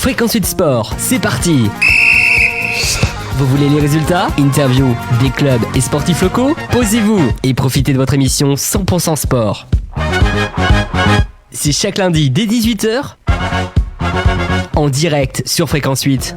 Fréquence 8 Sport, c'est parti. Vous voulez les résultats? Interview des clubs et sportifs locaux? Posez-vous et profitez de votre émission 100% sport. C'est chaque lundi dès 18h en direct sur Fréquence 8.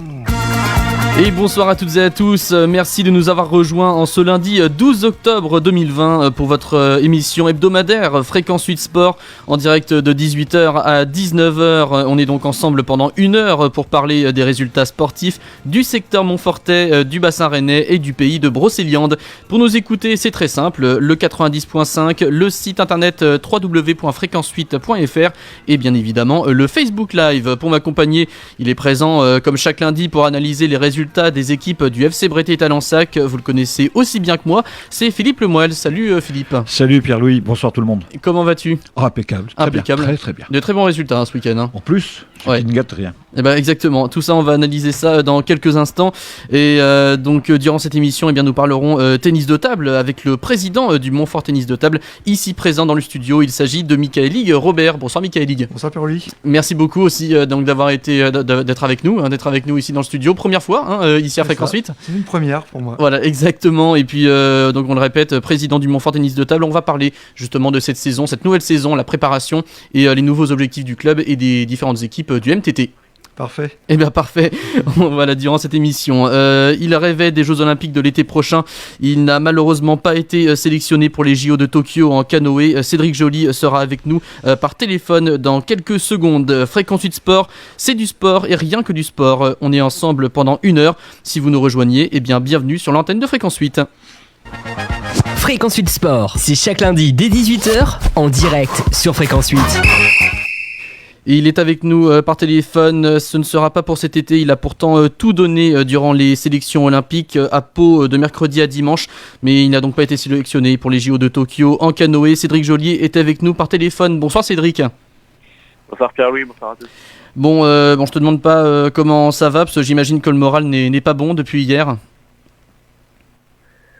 Et bonsoir à toutes et à tous, merci de nous avoir rejoints en ce lundi 12 octobre 2020 pour votre émission hebdomadaire Fréquence 8 Sport en direct de 18h à 19h. On est donc ensemble pendant une heure pour parler des résultats sportifs du secteur Montfortais, du bassin rennais et du pays de Brocéliande. Pour nous écouter, c'est très simple, le 90.5, le site internet www.fréquence8.fr et bien évidemment le Facebook Live. Pour m'accompagner, il est présent comme chaque lundi pour analyser les résultats des équipes du FC Bretéz-Talensac. Vous le connaissez aussi bien que moi, c'est Philippe Lemoelle. Salut Philippe. Salut Pierre-Louis, bonsoir tout le monde. Comment vas-tu? Impeccable, très bien, très bien. De très bons résultats ce week-end. En plus, ce qui ne gâte rien. Eh ben exactement, tout ça on va analyser ça dans quelques instants et donc durant cette émission nous parlerons tennis de table avec le président du Montfort Tennis de Table ici présent dans le studio. Il s'agit de Michaël Robert. Bonsoir Michaël. Bonsoir Pierre-Louis. Merci beaucoup aussi donc d'avoir été d'être avec nous ici dans le studio, première fois ici à Fréquence 8. C'est une première pour moi. Voilà exactement et puis donc on le répète, président du Montfort Tennis de Table. On va parler justement de cette saison, cette nouvelle saison, la préparation et les nouveaux objectifs du club et des différentes équipes du MTT. Parfait. Eh bien parfait, voilà, durant cette émission. Il rêvait des Jeux Olympiques de l'été prochain. Il n'a malheureusement pas été sélectionné pour les JO de Tokyo en canoë. Cédric Joly sera avec nous par téléphone dans quelques secondes. Fréquence 8 Sport, c'est du sport et rien que du sport. On est ensemble pendant une heure. Si vous nous rejoignez, eh bien bienvenue sur l'antenne de Fréquence 8. Fréquence 8 Sport, c'est chaque lundi dès 18h en direct sur Fréquence 8. Et il est avec nous par téléphone, ce ne sera pas pour cet été, il a pourtant tout donné durant les sélections olympiques à Pau de mercredi à dimanche, mais il n'a donc pas été sélectionné pour les JO de Tokyo en canoë. Cédric Joly est avec nous par téléphone. Bonsoir Cédric. Bonsoir Pierre-Louis, bonsoir à tous. Bon, je te demande pas comment ça va, parce que j'imagine que le moral n'est pas bon depuis hier.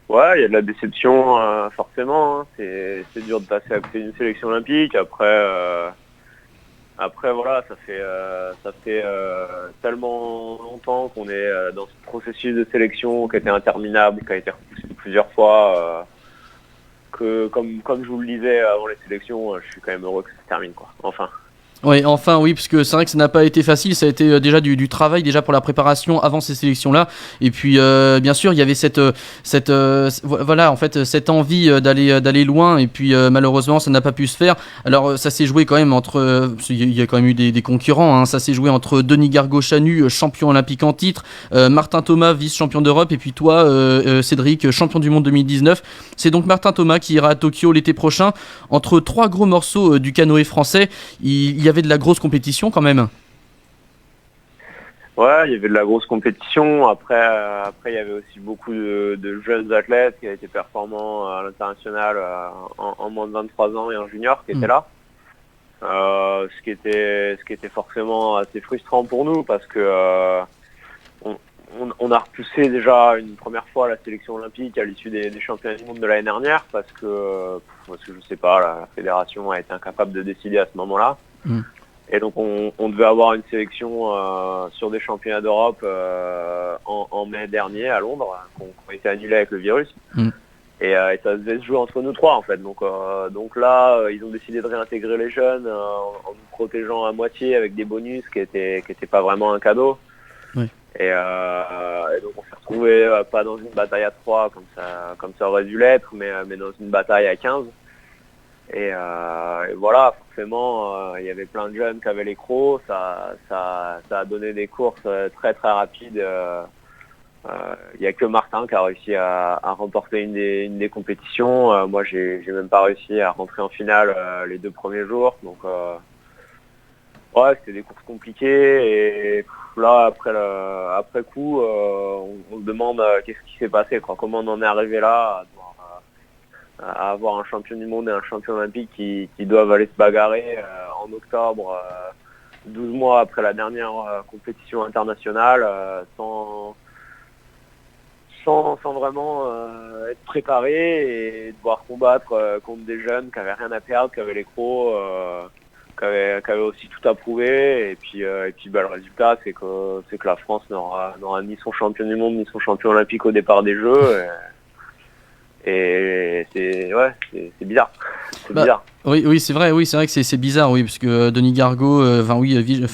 Ouais, il y a de la déception forcément, hein. C'est dur de passer à côté d'une sélection olympique, Après voilà, ça fait tellement longtemps qu'on est dans ce processus de sélection qui a été interminable, qui a été repoussé plusieurs fois, que comme je vous le disais avant les sélections, je suis quand même heureux que ça se termine quoi. Enfin. Oui, parce que c'est vrai que ça n'a pas été facile, ça a été déjà du travail déjà pour la préparation avant ces sélections-là, et puis bien sûr il y avait cette envie d'aller loin, et puis malheureusement ça n'a pas pu se faire. Alors ça s'est joué quand même il y a quand même eu des concurrents, hein. Ça s'est joué entre Denis Gargot-Chanu, champion olympique en titre, Martin Thomas, vice-champion d'Europe, et puis toi Cédric, champion du monde 2019. C'est donc Martin Thomas qui ira à Tokyo l'été prochain. Entre trois gros morceaux du canoë français, il y avait de la grosse compétition quand même. Ouais, il y avait de la grosse compétition. Après il y avait aussi beaucoup de jeunes athlètes qui avaient été performants à l'international en moins de 23 ans et en junior qui étaient là. Ce qui était forcément assez frustrant pour nous parce que on a repoussé déjà une première fois la sélection olympique à l'issue des championnats du monde de l'année dernière parce que je sais pas, la fédération a été incapable de décider à ce moment-là. Et donc on devait avoir une sélection sur des championnats d'Europe en mai dernier à Londres, qui ont été annulés avec le virus. Et ça devait se jouer entre nous trois en fait. Donc là, ils ont décidé de réintégrer les jeunes en nous protégeant à moitié avec des bonus qui étaient pas vraiment un cadeau. Oui. Et donc on s'est retrouvé pas dans une bataille à 3 comme ça aurait dû l'être, mais dans une bataille à 15. Et voilà, forcément, il y avait plein de jeunes qui avaient les crocs, ça a donné des courses très très rapides. Il n'y a que Martin qui a réussi à remporter une des compétitions. Moi, j'ai même pas réussi à rentrer en finale les 2 premiers jours. Donc, ouais, c'était des courses compliquées. Et là, après coup, on se demande qu'est-ce qui s'est passé, quoi. Comment on en est arrivé là à avoir un champion du monde et un champion olympique qui doivent aller se bagarrer en octobre, 12 mois après la dernière compétition internationale, sans vraiment être préparé et devoir combattre contre des jeunes qui avaient rien à perdre, qui avaient les crocs. avait aussi tout à prouver. Et puis le résultat, c'est que la France n'aura ni son champion du monde ni son champion olympique au départ des Jeux. Et c'est bizarre. C'est bizarre. Oui, c'est vrai que c'est bizarre, oui, parce que Denis Gargaud,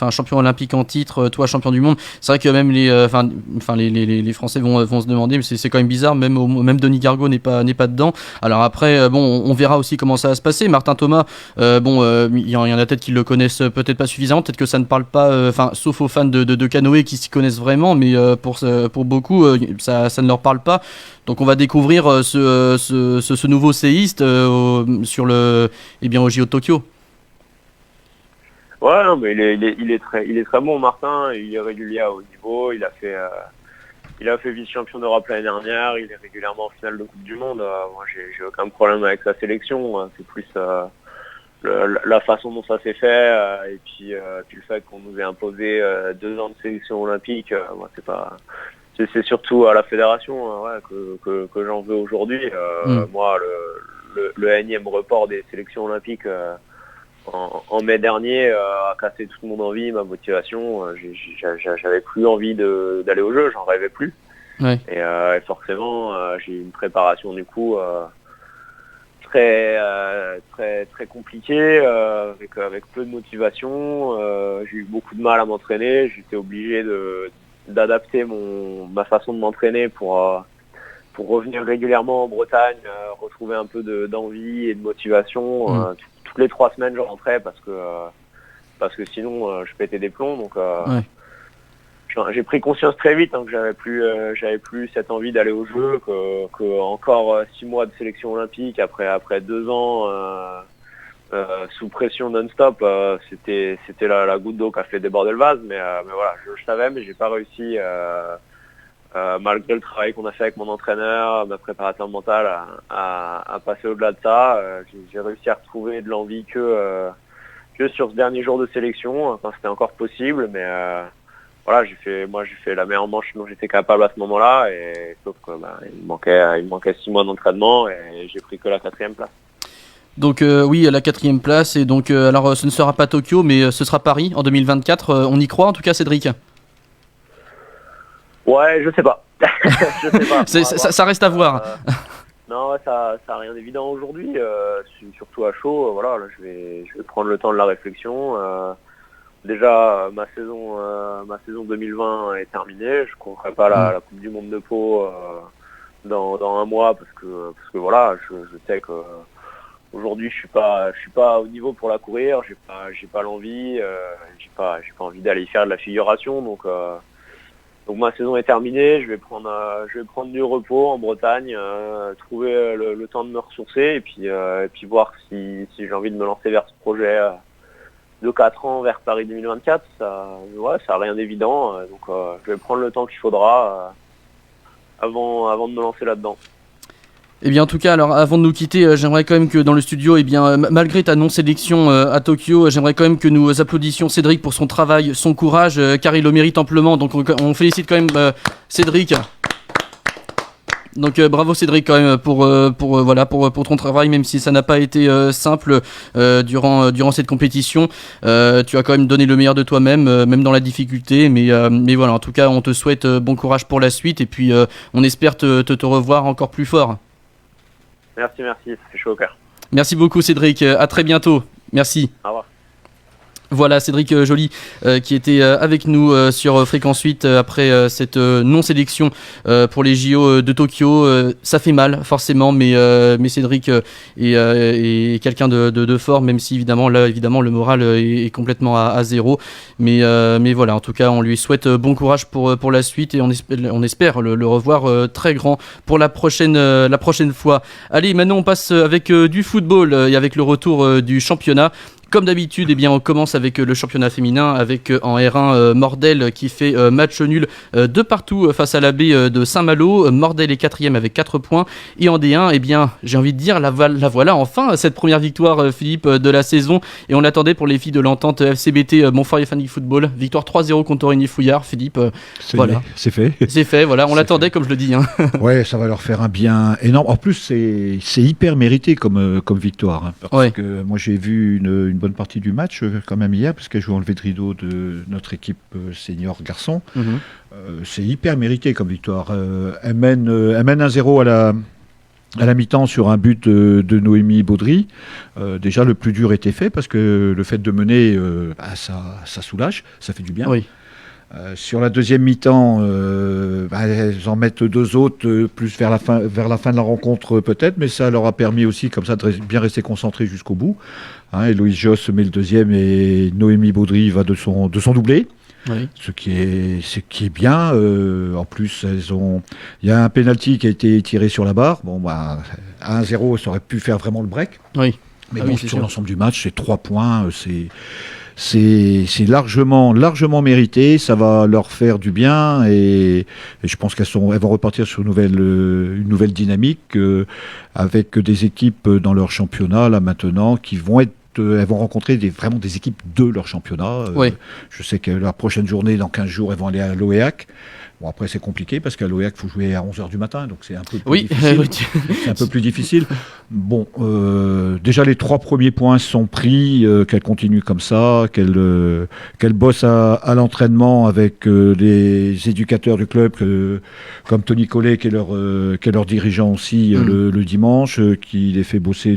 champion olympique en titre, toi champion du monde. C'est vrai que même les Français vont se demander, mais c'est quand même bizarre. Même Denis Gargaud n'est pas dedans. Alors après, on verra aussi comment ça va se passer. Martin Thomas, il y en a peut-être qui le connaissent peut-être pas suffisamment, peut-être que ça ne parle pas, sauf aux fans de canoë qui s'y connaissent vraiment, mais pour beaucoup, ça ne leur parle pas. Donc on va découvrir ce nouveau séiste au JO de Tokyo. Ouais, non, mais il est très bon, Martin. Il est régulier à haut niveau. Il a fait vice-champion d'Europe l'année dernière. Il est régulièrement en finale de Coupe du Monde. Moi, j'ai aucun problème avec sa sélection. C'est plus la façon dont ça s'est fait et puis le fait qu'on nous ait imposé 2 ans de sélection olympique. Moi, c'est surtout à la fédération que j'en veux aujourd'hui. Moi, le énième report des sélections olympiques en mai dernier a cassé toute mon envie, ma motivation. J'avais plus envie d'aller au jeu, j'en rêvais plus. Ouais. Et forcément, j'ai eu une préparation du coup très compliquée, avec peu de motivation. J'ai eu beaucoup de mal à m'entraîner. J'étais obligé d'adapter ma façon de m'entraîner pour revenir régulièrement en Bretagne, retrouver un peu d'envie et de motivation. Toutes les 3 semaines, je rentrais parce que sinon, je pétais des plombs. Donc, j'ai pris conscience très vite que j'avais plus cette envie d'aller au jeu, que encore 6 mois de sélection olympique après 2 ans sous pression non-stop, c'était la goutte d'eau qui a fait déborder le vase. Mais voilà, je savais, mais j'ai pas réussi. Malgré le travail qu'on a fait avec mon entraîneur, ma préparateur mental, à passer au-delà de ça, j'ai réussi à retrouver de l'envie que sur ce dernier jour de sélection, quand c'était encore possible. Mais voilà, j'ai fait la meilleure manche dont j'étais capable à ce moment-là, et sauf que il me manquait 6 mois d'entraînement et j'ai pris que la 4e place. Donc oui, la 4e place, et donc alors ce ne sera pas Tokyo, mais ce sera Paris en 2024. On y croit en tout cas, Cédric? Ouais, je sais pas. Ça reste à voir. Non, ça a rien d'évident aujourd'hui, surtout à chaud. Voilà, là, je vais prendre le temps de la réflexion. Déjà, ma saison 2020 est terminée. Je ne courrai pas la Coupe du Monde de Pau dans un mois parce que voilà, je sais que aujourd'hui je suis pas au niveau pour la courir. J'ai pas l'envie. J'ai pas envie d'aller y faire de la figuration. Donc ma saison est terminée, je vais prendre du repos en Bretagne, trouver le temps de me ressourcer et puis voir si j'ai envie de me lancer vers ce projet de 4 ans vers Paris 2024. Ça a rien d'évident, donc je vais prendre le temps qu'il faudra avant de me lancer là-dedans. Eh bien en tout cas, alors avant de nous quitter, j'aimerais quand même que dans le studio, malgré ta non-sélection à Tokyo, j'aimerais quand même que nous applaudissions Cédric pour son travail, son courage, car il le mérite amplement. Donc on félicite quand même Cédric. Donc bravo Cédric quand même pour ton travail, même si ça n'a pas été simple durant cette compétition. Tu as quand même donné le meilleur de toi-même, même dans la difficulté. Mais voilà, en tout cas, on te souhaite bon courage pour la suite, et puis on espère te revoir encore plus fort. Merci, ça fait chaud au cœur. Merci beaucoup Cédric, à très bientôt. Merci. Au revoir. Voilà, Cédric Joly qui était avec nous sur Fréquence 8 après cette non-sélection pour les JO de Tokyo. Ça fait mal forcément, mais Cédric est quelqu'un de fort, même si évidemment le moral est complètement à zéro. Mais voilà, en tout cas on lui souhaite bon courage pour la suite, et on espère le revoir très grand pour la prochaine fois. Allez, maintenant on passe avec du football et avec le retour du championnat. Comme d'habitude, on commence avec le championnat féminin, avec en R1 Mordel qui fait match nul de partout face à l'AB de Saint-Malo. Mordel est 4e avec 4 points. Et en D1, j'ai envie de dire, la voilà enfin, cette première victoire, Philippe, de la saison. Et on l'attendait pour les filles de l'entente FCBT Montfort Family Football. Victoire 3-0 contre Aurigny-Fouillard, Philippe. Voilà. C'est fait. C'est fait, voilà, on l'attendait comme je le dis. Ouais, ça va leur faire un bien énorme. En plus, c'est hyper mérité comme victoire. Parce que moi, j'ai vu une bonne partie du match quand même hier, parce qu'elle joue en levé de rideau de notre équipe senior garçon. C'est hyper mérité comme victoire. Elle mène 1-0 à la mi-temps sur un but de Noémie Baudry. Déjà, le plus dur était fait, parce que le fait de mener, ça soulage, ça fait du bien. Oui. Sur la deuxième mi-temps, elles en mettent 2 autres, plus vers la fin de la rencontre peut-être, mais ça leur a permis aussi comme ça de bien rester concentrés jusqu'au bout. Héloïse Josse met le deuxième et Noémie Baudry va de son doublé. Oui. Ce qui est bien. En plus, il y a un penalty qui a été tiré sur la barre. Bon, à 1-0, ça aurait pu faire vraiment le break. Oui. Mais sur l'ensemble du match, c'est 3 points. C'est largement mérité, ça va leur faire du bien et je pense qu'elles vont repartir sur une nouvelle dynamique avec des équipes dans leur championnat là maintenant qui vont elles vont rencontrer vraiment des équipes de leur championnat. Oui. Je sais que la prochaine journée, dans 15 jours, elles vont aller à l'OEAC. Bon, après, c'est compliqué parce qu'à l'OEAC, il faut jouer à 11h du matin, donc c'est un peu plus difficile. C'est un peu plus difficile. Bon, déjà, les 3 premiers points sont pris, qu'elles continuent comme ça, qu'elles bossent à l'entraînement avec les éducateurs du club, comme Tony Collet, qui est leur dirigeant aussi le dimanche, qui les fait bosser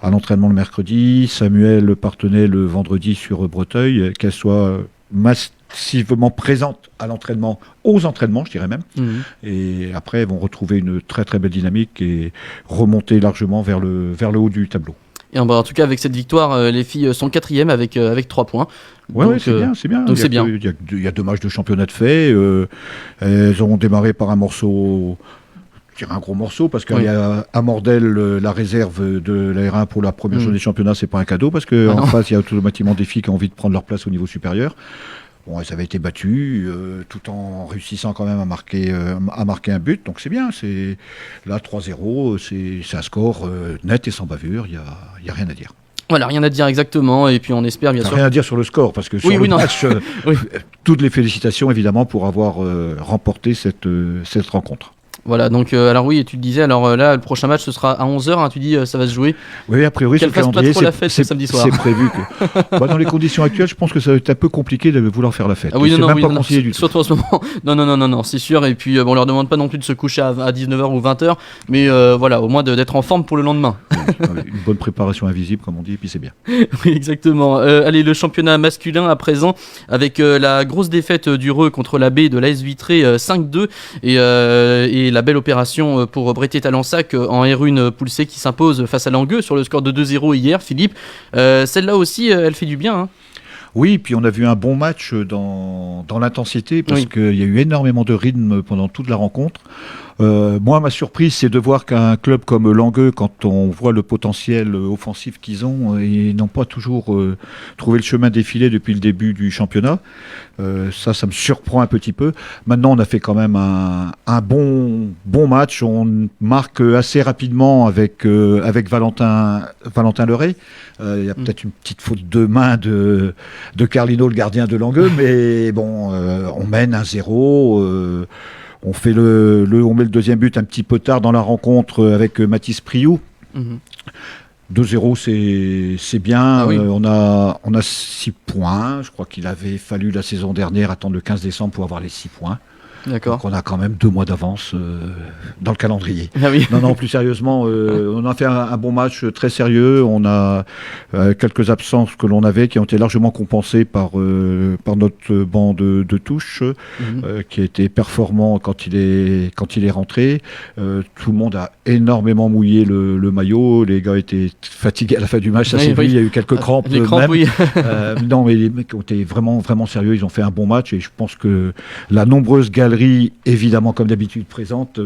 à l'entraînement le mercredi, Samuel Partenay le vendredi sur Breteuil, qu'elles soient massivement présentes à l'entraînement, aux entraînements, je dirais même. Et après, elles vont retrouver une très très belle dynamique et remonter largement vers le haut du tableau. Et en tout cas, avec cette victoire, les filles sont 4e avec 3 points. Ouais, c'est bien. Donc c'est bien. Il y a 2 matchs de championnat de fait. Elles ont démarré par un morceau... un gros morceau parce qu'il y a à Mordel la réserve de la R1 pour la première journée de championnat, c'est pas un cadeau parce qu'en face il y a automatiquement des filles qui ont envie de prendre leur place au niveau supérieur. Bon, elles avaient été battues tout en réussissant quand même à marquer un but, donc c'est bien. C'est là 3-0, c'est un score net et sans bavure, il y a rien à dire. Voilà, rien à dire exactement, et puis on espère bien sûr. Rien à dire sur le score, parce que sur le match, toutes les félicitations évidemment pour avoir remporté cette rencontre. Voilà, donc alors oui, et tu te disais, alors là, le prochain match, ce sera à 11h, tu dis, ça va se jouer. Oui, a priori, sur le calendrier, pas trop la fête ce samedi soir. C'est prévu que... dans les conditions actuelles, je pense que ça va être un peu compliqué de vouloir faire la fête. Ah oui, c'est même pas conseillé du tout. Surtout en ce moment. Non, c'est sûr. Et puis, on leur demande pas non plus de se coucher à 19h ou 20h, mais voilà, au moins d'être en forme pour le lendemain. Une bonne préparation invisible, comme on dit, et puis c'est bien. Oui, exactement. Allez, le championnat masculin à présent, avec la grosse défaite du Reux contre la B de l'AS Vitré 5-2, et la belle opération pour Breté-Talensac en R1 Poule C qui s'impose face à Langueux sur le score de 2-0 hier, Philippe. Celle-là aussi, elle fait du bien, hein. Oui, puis on a vu un bon match dans l'intensité parce qu'il y a eu énormément de rythme pendant toute la rencontre. Moi, ma surprise, c'est de voir qu'un club comme Langueux, quand on voit le potentiel offensif qu'ils ont, ils n'ont pas toujours trouvé le chemin défilé depuis le début du championnat. Ça me surprend un petit peu. Maintenant, on a fait quand même un bon match. On marque assez rapidement avec Valentin Leray. Il y a peut-être une petite faute de main de Carlino, le gardien de Langueux, mais bon, on mène 1-0. On met le deuxième but un petit peu tard dans la rencontre avec Mathis Priou. 2-0, c'est bien. Ah oui. On a 6 points. Je crois qu'il avait fallu la saison dernière attendre le 15 décembre pour avoir les 6 points. D'accord. Donc on a quand même 2 mois d'avance dans le calendrier. Ah oui. Non, plus sérieusement, on a fait un bon match très sérieux. On a quelques absences que l'on avait qui ont été largement compensées par notre banc de touche qui a été performant quand il est rentré. Tout le monde a énormément mouillé le maillot. Les gars étaient fatigués à la fin du match. Ça s'est vu. Il y a eu quelques crampes. Les crampes, même. oui. Non, mais les mecs ont été vraiment, vraiment sérieux. Ils ont fait un bon match et je pense que la nombreuse galerie, évidemment comme d'habitude présente,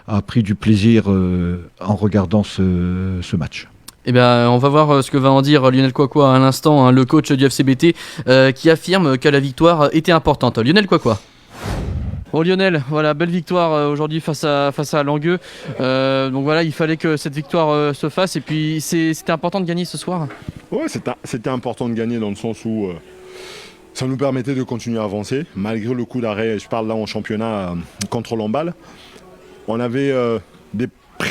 a pris du plaisir en regardant ce match. Eh bien, on va voir ce que va en dire Lionel Quacois à l'instant, le coach du FCBT, qui affirme que la victoire était importante. Lionel Quacois. Bon Lionel, voilà, belle victoire aujourd'hui face à Langueux. Donc voilà, il fallait que cette victoire se fasse et puis c'était important de gagner ce soir. Ouais, c'était important de gagner dans le sens où ça nous permettait de continuer à avancer, malgré le coup d'arrêt, je parle là en championnat contre Lamballe. On avait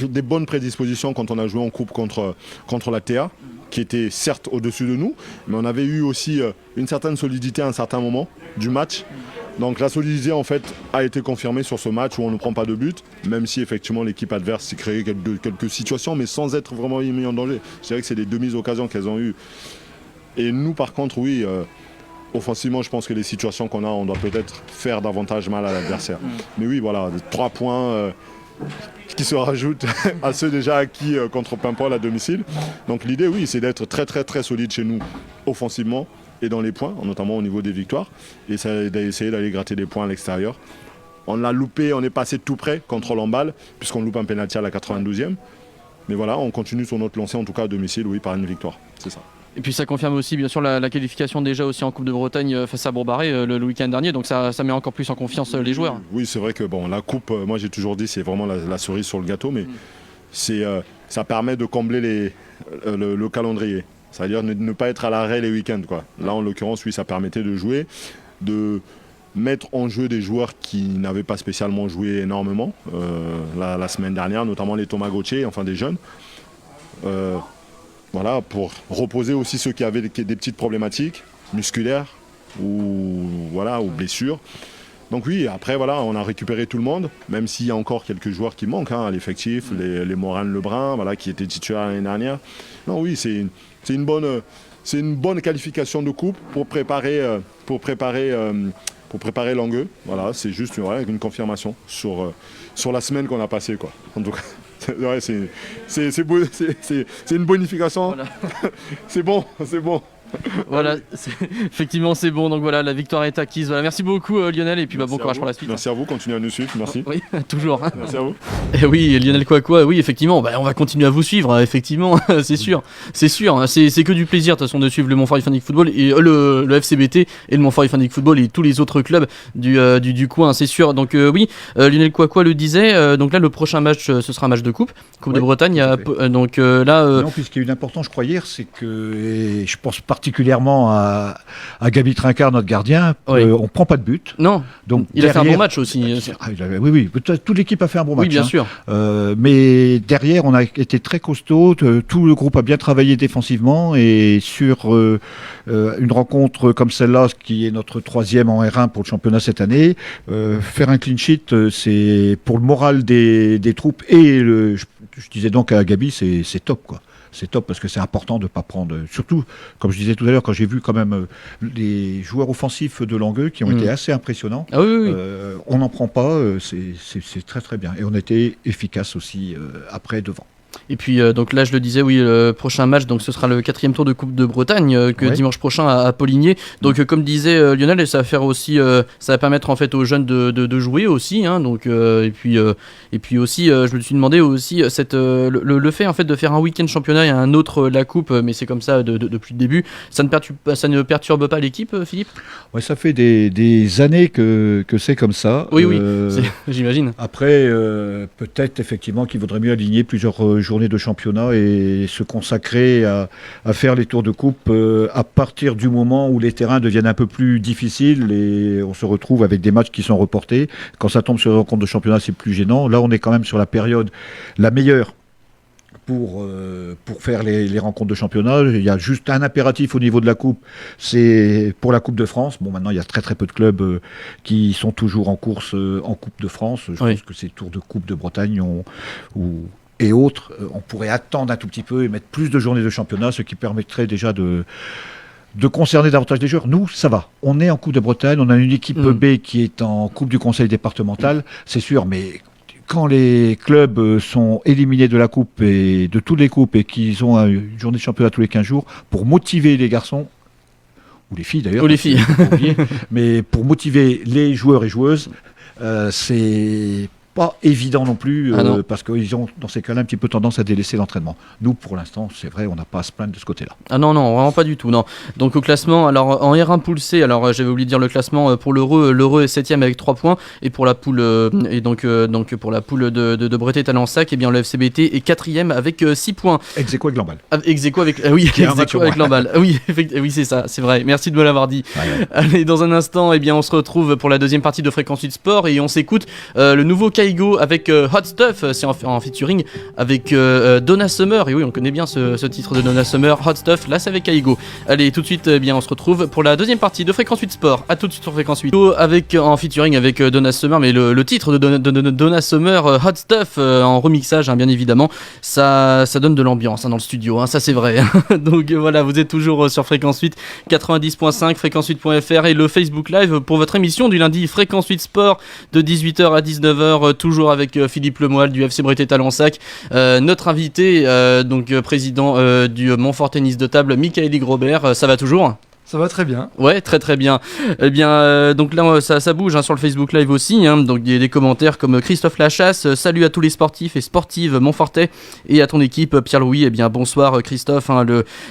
des bonnes prédispositions quand on a joué en coupe contre la TA, qui était certes au-dessus de nous, mais on avait eu aussi une certaine solidité à un certain moment du match. Donc la solidité en fait a été confirmée sur ce match où on ne prend pas de but, même si effectivement l'équipe adverse s'est créé quelques situations, mais sans être vraiment mis en danger. Je dirais que c'est des demi-occasions qu'elles ont eues. Et nous par contre, oui, offensivement, je pense que les situations qu'on a, on doit peut-être faire davantage mal à l'adversaire. Mais oui, voilà, 3 points qui se rajoutent à ceux déjà acquis contre Paimpol à domicile. Donc l'idée, oui, c'est d'être très très très solide chez nous offensivement et dans les points, notamment au niveau des victoires, et d'essayer d'aller gratter des points à l'extérieur. On l'a loupé, on est passé tout près contre l'emballe, puisqu'on loupe un pénalty à la 92e. Mais voilà, on continue sur notre lancée, en tout cas à domicile, oui, par une victoire. C'est ça. Et puis ça confirme aussi bien sûr la qualification déjà aussi en Coupe de Bretagne face à Bourg-Barré le week-end dernier, donc ça met encore plus en confiance les joueurs. Oui, c'est vrai que bon, la Coupe, moi j'ai toujours dit c'est vraiment la cerise sur le gâteau, mais ça permet de combler le calendrier. C'est-à-dire ne pas être à l'arrêt les week-ends, quoi. Là en l'occurrence, oui, ça permettait de jouer, de mettre en jeu des joueurs qui n'avaient pas spécialement joué énormément la semaine dernière, notamment les Thomas Gauthier, enfin des jeunes. Voilà, pour reposer aussi ceux qui avaient des petites problématiques musculaires ou blessures. Donc oui, après voilà, on a récupéré tout le monde, même s'il y a encore quelques joueurs qui manquent à l'effectif, les Morane Lebrun, voilà, qui étaient titulaires l'année dernière. Non oui, c'est une bonne qualification de coupe pour préparer Langueux. Voilà, c'est juste une confirmation sur la semaine qu'on a passée, quoi. En tout cas. Ouais, c'est une bonification. Voilà. c'est bon. Voilà, effectivement c'est bon, donc voilà, la victoire est acquise. Voilà, merci beaucoup Lionel, et puis bon courage pour la suite. Merci à vous, continuez à nous suivre, merci. Oui, toujours. Merci à vous. Et oui, Lionel Kouakoua, oui, effectivement, on va continuer à vous suivre, effectivement, c'est sûr, c'est que du plaisir de toute façon de suivre le Montfort Ifanic Football et le FCBT et le Montfort Ifanic Football et tous les autres clubs du coin, c'est sûr. Donc oui, Lionel Kouakoua le disait, donc là le prochain match, ce sera un match de coupe de Bretagne. Donc là. Non, puisqu'il y a eu d'important, je crois hier, c'est que, et je pense particulièrement à Gabi Trincard, notre gardien, on ne prend pas de but. Non, donc il a fait un bon match aussi. Oui, toute l'équipe a fait un bon match. Oui, bien sûr. Mais derrière, on a été très costaud, tout le groupe a bien travaillé défensivement, et sur une rencontre comme celle-là, qui est notre 3e en R1 pour le championnat cette année, faire un clean sheet, c'est pour le moral des troupes, et je disais donc à Gabi, c'est top, quoi. C'est top parce que c'est important de ne pas prendre... Surtout, comme je disais tout à l'heure, quand j'ai vu quand même les joueurs offensifs de Langueux qui ont été assez impressionnants, on n'en prend pas, c'est très très bien. Et on était efficace aussi après, devant. Et puis donc là je le disais, oui, le prochain match, donc ce sera le 4e tour de Coupe de Bretagne dimanche prochain à Poligné. Donc comme disait Lionel, et ça va faire aussi, ça va permettre en fait aux jeunes de jouer aussi, hein, donc et puis aussi je me suis demandé aussi le fait en fait de faire un week-end championnat et un autre la coupe, mais c'est comme ça depuis le début, ça ne perturbe pas l'équipe, Philippe? Ouais, ça fait des années que c'est comme ça. Oui, j'imagine. Après peut-être effectivement qu'il vaudrait mieux aligner plusieurs journée de championnat et se consacrer à faire les tours de coupe à partir du moment où les terrains deviennent un peu plus difficiles et on se retrouve avec des matchs qui sont reportés. Quand ça tombe sur les rencontres de championnat, c'est plus gênant. Là, on est quand même sur la période la meilleure pour faire les rencontres de championnat. Il y a juste un impératif au niveau de la coupe, c'est pour la Coupe de France. Bon, maintenant, il y a très très peu de clubs qui sont toujours en course en Coupe de France. Je pense que ces tours de Coupe de Bretagne et autres, on pourrait attendre un tout petit peu et mettre plus de journées de championnat, ce qui permettrait déjà de concerner davantage les joueurs. Nous, ça va. On est en Coupe de Bretagne, on a une équipe B qui est en Coupe du Conseil départemental, c'est sûr, mais quand les clubs sont éliminés de la Coupe et de toutes les coupes et qu'ils ont une journée de championnat tous les 15 jours, pour motiver les garçons, ou les filles d'ailleurs, mais pour motiver les joueurs et joueuses, c'est pas évident non plus, parce qu'ils ont dans ces cas-là un petit peu tendance à délaisser l'entraînement. Nous, pour l'instant, c'est vrai, on n'a pas à se plaindre de ce côté-là. Ah non, vraiment pas du tout, non. Donc au classement, alors en R1 poule C, alors j'avais oublié de dire le classement pour l'Heureux est 7ème avec 3 points, et pour la poule donc pour la poule de Bretet-Talensac, et bien le FCBT est 4ème avec 6 points. Ex-aequo avec Lamballe. Ex-aequo avec Lamballe. Oui, c'est ça, c'est vrai. Merci de me l'avoir dit. Ouais. Allez, dans un instant, on se retrouve pour la deuxième partie de Fréquence 8 Sport et on s'écoute le nouveau Kaigo avec Hot Stuff, c'est en featuring avec Donna Summer. Et oui, on connaît bien ce titre de Donna Summer, Hot Stuff. Là, c'est avec Kaigo. Allez, tout de suite, bien, on se retrouve pour la deuxième partie de Fréquence 8 Sport. À tout de suite sur Fréquence 8. En featuring avec Donna Summer, mais le titre de Donna Summer, Hot Stuff, en remixage, hein, bien évidemment, ça donne de l'ambiance, hein, dans le studio, hein, ça c'est vrai. Donc voilà, vous êtes toujours sur Fréquence 8, 90.5, fréquence8.fr et le Facebook Live pour votre émission du lundi, Fréquence 8 Sport, de 18h à 19h, toujours avec Philippe Lemoyle du FC Breté Talensac, notre invité, président du Montfort Tennis de Table, Michaël Grobert. Ça va toujours ? Ça va très bien. Ouais, très très bien. Eh bien, donc là, ça bouge, hein, sur le Facebook Live aussi. Hein, donc il y a des commentaires comme Christophe Lachasse. Salut à tous les sportifs et sportives Montfortais et à ton équipe, Pierre-Louis. Eh bien, bonsoir Christophe, hein,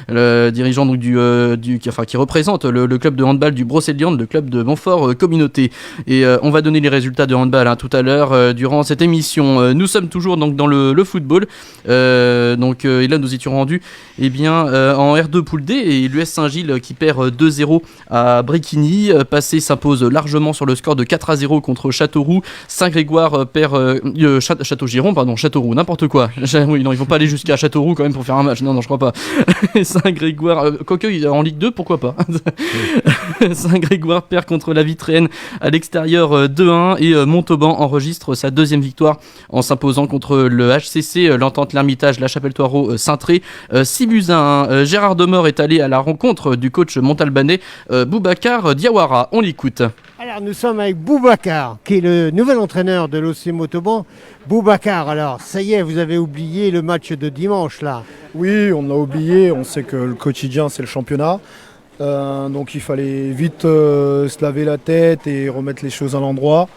le dirigeant donc, qui représente le club de handball du Brocéliande, le club de Montfort Communauté. Et on va donner les résultats de handball, hein, tout à l'heure durant cette émission. Nous sommes toujours donc dans le football. Et là, nous étions rendus en R2 Poule D et l'US Saint-Gilles qui perd 2-0 à Bréquigny. Passé s'impose largement sur le score de 4-0 contre Châteauroux. Saint-Grégoire perd Châteauroux, n'importe quoi. Oui, non, ils vont pas aller jusqu'à Châteauroux quand même pour faire un match. Non, je crois pas. Saint-Grégoire, quoique en Ligue 2, pourquoi pas. Saint-Grégoire perd contre la Vitréenne à l'extérieur 2-1 et Montauban enregistre sa deuxième victoire en s'imposant contre le HCC, l'Entente L'Ermitage, la Chapelle-Toireau, Saint-Tré. 6-1. Gérard Demort est allé à la rencontre du coach montalbanais Boubacar Diawara. On l'écoute. Alors nous sommes avec Boubacar, qui est le nouvel entraîneur de l'OC Montauban. Boubacar, alors ça y est, vous avez oublié le match de dimanche là. Oui, on l'a oublié, on sait que le quotidien c'est le championnat. Donc il fallait vite se laver la tête et remettre les choses à l'endroit.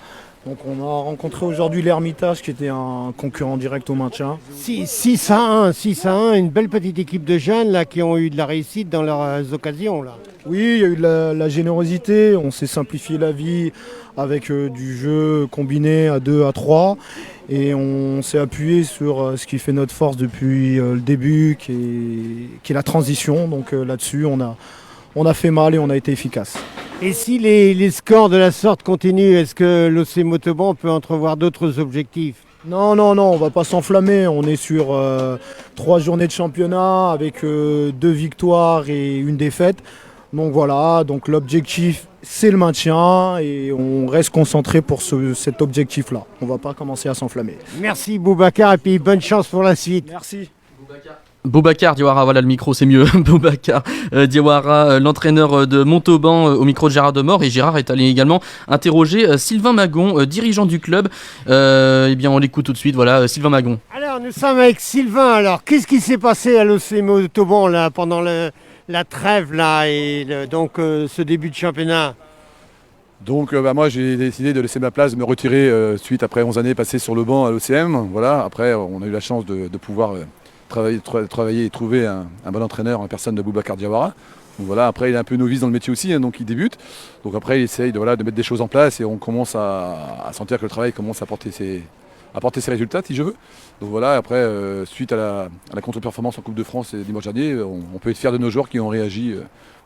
Donc on a rencontré aujourd'hui l'Ermitage qui était un concurrent direct au maintien. 6-1, une belle petite équipe de jeunes là, qui ont eu de la réussite dans leurs occasions. Là. Oui, il y a eu de la générosité, on s'est simplifié la vie avec du jeu combiné à 2, à 3. Et on s'est appuyé sur ce qui fait notre force depuis le début, qui est la transition. Donc là-dessus, on a fait mal et on a été efficace. Et si les scores de la sorte continuent, est-ce que l'OC Montauban peut entrevoir d'autres objectifs ? Non, on ne va pas s'enflammer. On est sur 3 journées de championnat avec 2 victoires et 1 défaite. Donc voilà, donc l'objectif c'est le maintien et on reste concentré pour cet objectif-là. On ne va pas commencer à s'enflammer. Merci Boubacar et puis bonne chance pour la suite. Merci. Boubacar Diawara, voilà le micro c'est mieux. Boubacar Diawara, l'entraîneur de Montauban, au micro de Gérard Demort. Et Gérard est allé également interroger Sylvain Magon, dirigeant du club. On l'écoute tout de suite, voilà Sylvain Magon. Alors nous sommes avec Sylvain, alors qu'est-ce qui s'est passé à l'OC Montauban là, pendant la trêve là, et ce début de championnat ? Donc moi j'ai décidé de laisser ma place, de me retirer suite après 11 années passées sur le banc à l'OCM. Voilà, après on a eu la chance de pouvoir travailler et trouver un bon entraîneur en personne de Boubacar Diawara. Donc voilà, après il est un peu novice dans le métier aussi, hein, donc il débute. Donc après il essaye de mettre des choses en place et on commence à sentir que le travail commence à porter ses résultats si je veux. Donc voilà, après suite à la contre-performance en Coupe de France dimanche dernier, on peut être fier de nos joueurs qui ont réagi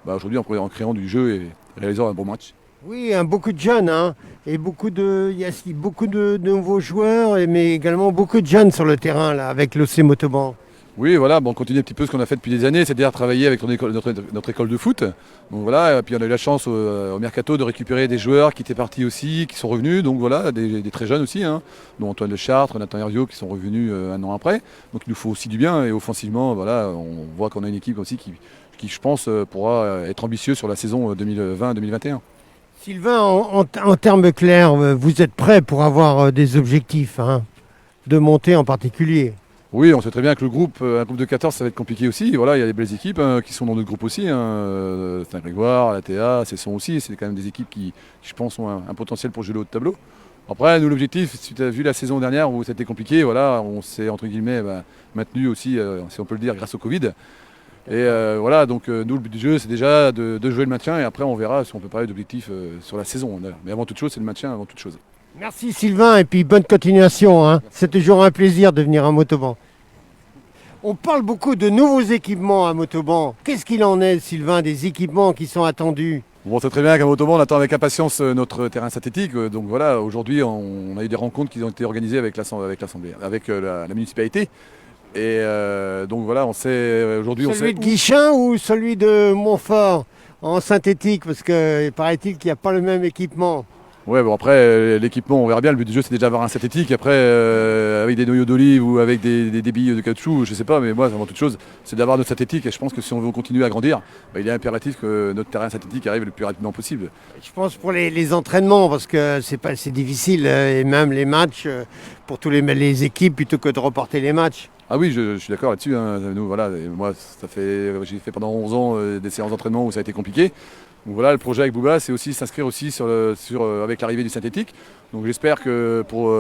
aujourd'hui en créant du jeu et réalisant un bon match. Oui, beaucoup de jeunes, hein, et il y a beaucoup de nouveaux joueurs, mais également beaucoup de jeunes sur le terrain là, avec l'OC Montauban. Oui, voilà, on continue un petit peu ce qu'on a fait depuis des années, c'est-à-dire travailler avec notre école de foot. Donc voilà, et puis on a eu la chance au Mercato de récupérer des joueurs qui étaient partis aussi, qui sont revenus, donc voilà, des très jeunes aussi, hein, dont Antoine Le Chartre, Nathan Herviot qui sont revenus 1 an après. Donc il nous faut aussi du bien et offensivement, voilà, on voit qu'on a une équipe aussi qui je pense pourra être ambitieuse sur la saison 2020-2021. Sylvain, en termes clairs, vous êtes prêt pour avoir des objectifs, hein, de monter en particulier ? Oui, on sait très bien que un groupe de 14, ça va être compliqué aussi. Voilà, il y a des belles équipes qui sont dans notre groupe aussi. Saint-Grégoire, la TA, Cesson aussi. C'est quand même des équipes qui je pense, ont un potentiel pour jouer le haut de tableau. Après, nous, l'objectif, si tu as vu la saison dernière où c'était compliqué, voilà, on s'est entre guillemets maintenu aussi, si on peut le dire, grâce au Covid. Et voilà, donc nous, le but du jeu, c'est déjà de jouer le maintien. Et après, on verra si on peut parler d'objectifs sur la saison. Mais avant toute chose, c'est le maintien avant toute chose. Merci Sylvain et puis bonne continuation, hein. C'est toujours un plaisir de venir à Montauban. On parle beaucoup de nouveaux équipements à Montauban. Qu'est-ce qu'il en est, Sylvain, des équipements qui sont attendus ? Bon, c'est très bien qu'à Montauban, on attend avec impatience notre terrain synthétique. Donc voilà, aujourd'hui, on a eu des rencontres qui ont été organisées avec l'Assemblée, avec la municipalité. Et donc voilà, on sait aujourd'hui... Celui de Guichin ou celui de Montfort en synthétique? Parce que paraît-il qu'il n'y a pas le même équipement. Ouais, bon après, l'équipement, on verra bien. Le but du jeu, c'est déjà d'avoir un synthétique. Après, avec des noyaux d'olive ou avec des billes de caoutchouc, je sais pas, mais moi, avant toute chose, c'est d'avoir notre synthétique. Et je pense que si on veut continuer à grandir, il est impératif que notre terrain synthétique arrive le plus rapidement possible. Je pense pour les entraînements, parce que c'est difficile, et même les matchs, pour tous les équipes, plutôt que de reporter les matchs. Ah oui, je suis d'accord là-dessus. Nous, voilà, moi, j'ai fait pendant 11 ans des séances d'entraînement où ça a été compliqué. Donc voilà, le projet avec Bouba, c'est aussi s'inscrire aussi avec l'arrivée du synthétique. Donc j'espère que pour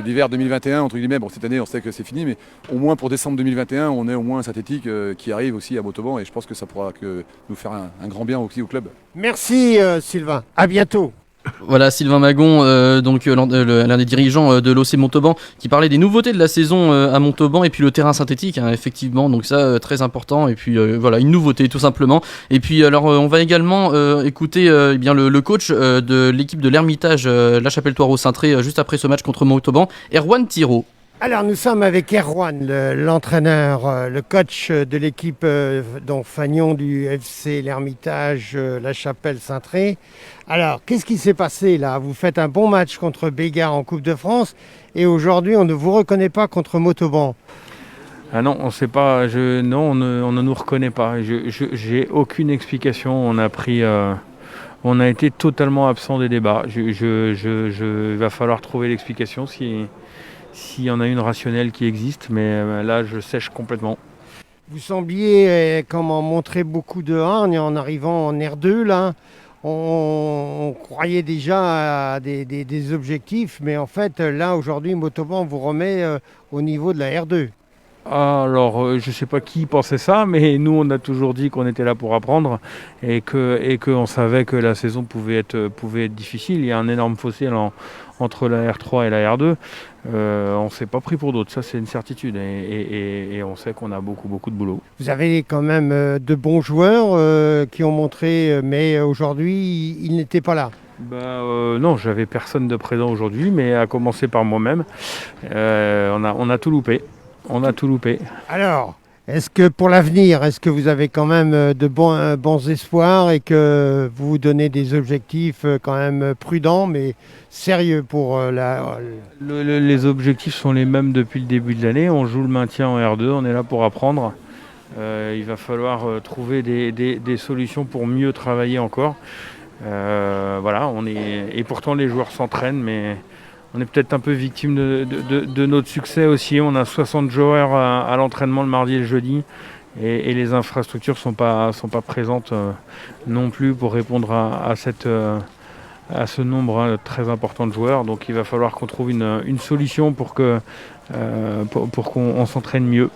l'hiver 2021, entre guillemets, bon cette année on sait que c'est fini, mais au moins pour décembre 2021, on ait au moins un synthétique qui arrive aussi à Montauban et je pense que ça pourra nous faire un grand bien aussi au club. Merci Sylvain, à bientôt. Voilà, Sylvain Magon, l'un des dirigeants de l'OC Montauban, qui parlait des nouveautés de la saison à Montauban et puis le terrain synthétique, effectivement, donc ça très important et puis voilà, une nouveauté tout simplement. Et puis alors on va également écouter bien le coach de l'équipe de l'Ermitage La Chapelle-Thoireau-Cintré juste après ce match contre Montauban, Erwan Thiraud. Alors nous sommes avec Erwan, l'entraîneur, le coach de l'équipe Fagnon du FC l'Ermitage La Chapelle-Cintré. Alors qu'est-ce qui s'est passé là? Vous faites un bon match contre Bégard en Coupe de France et aujourd'hui on ne vous reconnaît pas contre Montauban. Ah non, on sait pas. On ne nous reconnaît pas. J'ai aucune explication. On a été totalement absent des débats. Il va falloir trouver l'explication s'il y en a une rationnelle qui existe, mais là je sèche complètement. Vous sembliez montrer beaucoup de hargne en arrivant en R2 là. On croyait déjà à des objectifs, mais en fait là aujourd'hui Montauban vous remet au niveau de la R2. Alors, je ne sais pas qui pensait ça, mais nous, on a toujours dit qu'on était là pour apprendre et qu'on savait que la saison pouvait être difficile. Il y a un énorme fossé entre la R3 et la R2. On ne s'est pas pris pour d'autres, ça c'est une certitude. Et on sait qu'on a beaucoup de boulot. Vous avez quand même de bons joueurs qui ont montré, mais aujourd'hui, ils n'étaient pas là. Non, j'avais personne de présent aujourd'hui, mais à commencer par moi-même, on a tout loupé. On a tout loupé. Alors, est-ce que pour l'avenir, est-ce que vous avez quand même de bons espoirs et que vous vous donnez des objectifs quand même prudents mais sérieux pour Les objectifs sont les mêmes depuis le début de l'année. On joue le maintien en R2, on est là pour apprendre. Il va falloir trouver des solutions pour mieux travailler encore. Voilà, et pourtant les joueurs s'entraînent, mais... On est peut-être un peu victime de notre succès aussi. On a 60 joueurs à l'entraînement le mardi et le jeudi. Et les infrastructures sont pas présentes non plus pour répondre à ce nombre très important de joueurs. Donc il va falloir qu'on trouve une solution pour qu'on s'entraîne mieux.